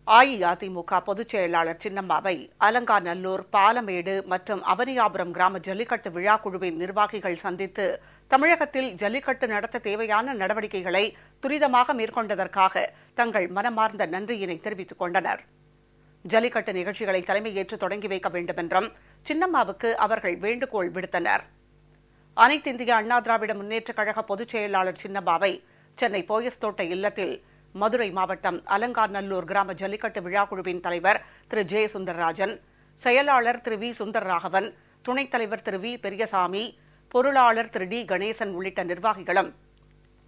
அஇஅதிமுக பொதுச் செயலாளர் சின்னம்மாவை அலங்காநல்லூர், பாலமேடு மற்றும் அவனியாபுரம் கிராம ஜல்லிக்கட்டு விழா குழுவின் நிர்வாகிகள் சந்தித்து தமிழகத்தில் ஜல்லிக்கட்டு நடத்த தேவையான நடவடிக்கைகளை துரிதமாக மேற்கொண்டதற்காக தங்கள் மனமார்ந்த நன்றியினை தெரிவித்துக் கொண்டனர். ஜல்லிக்கட்டு நிகழ்ச்சிகளை தலைமையேற்று தொடங்கி வைக்க வேண்டும் என்றும் சின்னம்மாவுக்கு அவர்கள் வேண்டுகோள் விடுத்தனர். அனைத்திந்திய அண்ணா திராவிட முன்னேற்றக் கழக பொதுச் செயலாளர் சின்னம்மாவை சென்னை போயஸ் தோட்ட இல்லத்தில் மதுரை மாவட்டம் அலங்காநல்லூர் கிராம ஜல்லிக்கட்டு விழா குழுவின் தலைவர் திரு ஜே சுந்தரராஜன், செயலாளர் திரு வி சுந்தரராகவன், துணைத் தலைவர் திரு வி பெரியசாமி, பொருளாளர் திரு டி கணேசன் உள்ளிட்ட நிர்வாகிகளும்,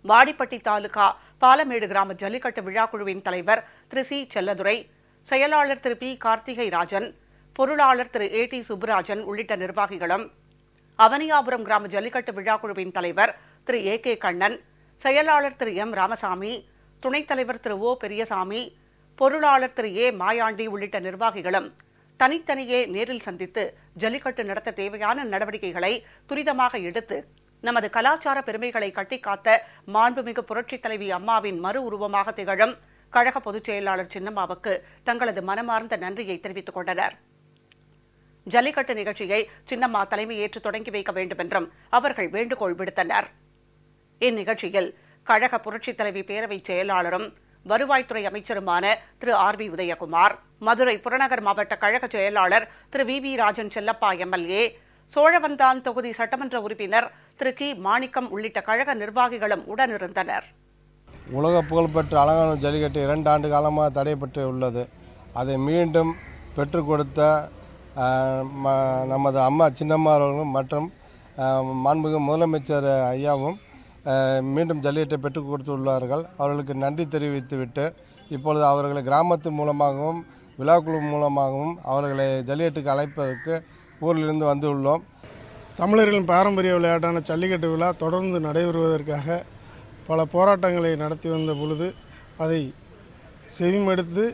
வாடிப்பட்டி தாலுகா பாலமேடு கிராம ஜல்லிக்கட்டு விழா குழுவின் தலைவர் திரு சி செல்லதுரை, செயலாளர் திரு பி கார்த்திகை ராஜன், பொருளாளர் திரு ஏ டி சுப்புராஜன் உள்ளிட்ட நிர்வாகிகளும், அவனியாபுரம் கிராம ஜல்லிக்கட்டு விழா குழுவின் தலைவர் திரு ஏ கே கண்ணன், செயலாளர் திரு எம் ராமசாமி, துணைத் தலைவர் திரு ஓ பெரியசாமி, பொருளாளர் திரு ஏ மாயாண்டி உள்ளிட்ட நிர்வாகிகளும் தனித்தனியே நேரில் சந்தித்து ஜல்லிக்கட்டு நடத்த தேவையான நடவடிக்கைகளை துரிதமாக எடுத்து நமது கலாச்சார பெருமைகளை கட்டிக்காத்த மாண்புமிகு புரட்சித் தலைவி அம்மாவின் மறு உருவமாக திகழும் கழக பொதுச் செயலாளர் சின்னம்மாவுக்கு தங்களது மனமார்ந்த நன்றியை தெரிவித்துக் கொண்டனர். ஜல்லிக்கட்டு நிகழ்ச்சியை சின்னம்மா தலைமையேற்று தொடங்கி வைக்க வேண்டும் என்றும் அவர்கள் வேண்டுகோள் விடுத்தனர். இந்நிகழ்ச்சியில் கழக புரட்சித் தலைவி பேரவைச் செயலாளரும் வருவாய்த்துறை அமைச்சருமான திரு ஆர் வி உதயகுமார், மதுரை புறநகர் மாவட்ட கழக செயலாளர் Thiru V V Rajan Chellappa MLA, Cholavandan தொகுதி சட்டமன்ற உறுப்பினர் திரு கி மாணிக்கம் உள்ளிட்ட கழக நிர்வாகிகளும் உடனிருந்தனர். உலக புகழ்பெற்ற அலங்காநல்லூர் ஜல்லிக்கட்டு 2 ஆண்டு காலமாக தடைபட்டு உள்ளது. அதை மீண்டும் பெற்றுக் கொடுத்த நமது அம்மா சின்னம்மா அவர்களும் மற்றும் மாண்புமிகு முதலமைச்சர் ஐயாவும் மீண்டும் ஜல்லிக்கட்டை பெற்றுக் கொடுத்துள்ளார்கள். அவர்களுக்கு நன்றி தெரிவித்துவிட்டு இப்பொழுது அவர்களை கிராமத்தின் மூலமாகவும் விழாக்குழு மூலமாகவும் அவர்களை ஜல்லிக்கட்டுக்கு அழைப்பதற்கு ஊரிலிருந்து வந்துள்ளோம். தமிழர்களின் பாரம்பரிய விளையாட்டான ஜல்லிக்கட்டு விழா தொடர்ந்து நடைபெறுவதற்காக பல போராட்டங்களை நடத்தி வந்த பொழுது அதை செவிமடுத்து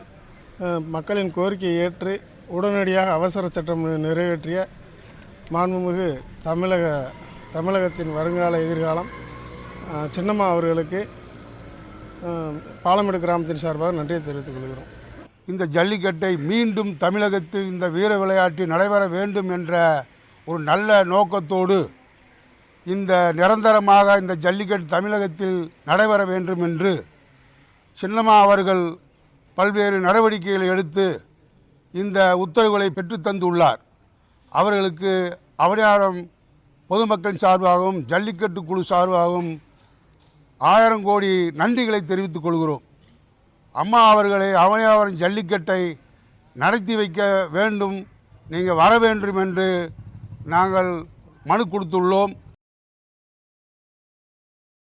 மக்களின் கோரிக்கையை ஏற்று உடனடியாக அவசர சட்டம் நிறைவேற்றிய மாண்புமிகு தமிழகத்தின் வருங்கால எதிர்காலம் சின்னம்மா அவர்களுக்கு பாலமேடு கிராமத்தின் சார்பாக நன்றியை தெரிவித்துக் கொள்கிறோம். இந்த ஜல்லிக்கட்டை மீண்டும் தமிழகத்தில் இந்த வீர விளையாட்டு நடைபெற வேண்டும் என்ற ஒரு நல்ல நோக்கத்தோடு இந்த நிரந்தரமாக இந்த ஜல்லிக்கட்டு தமிழகத்தில் நடைபெற வேண்டும் என்று சின்னம்மா அவர்கள் பல்வேறு நடவடிக்கைகளை எடுத்து இந்த உத்தரவுகளை பெற்றுத்தந்துள்ளார். அவர்களுக்கு அவனியாபுரம் பொதுமக்கள் சார்பாகவும் ஜல்லிக்கட்டு குழு சார்பாகவும் 1000 கோடி நன்றிகளை தெரிவித்துக் கொள்கிறோம். அம்மா அவர்களை அவனியாபுரம் ஜல்லிக்கட்டை நடத்தி வைக்க வேண்டும், நீங்கள் வர வேண்டும் என்று நாங்கள் மனு கொடுத்துள்ளோம்.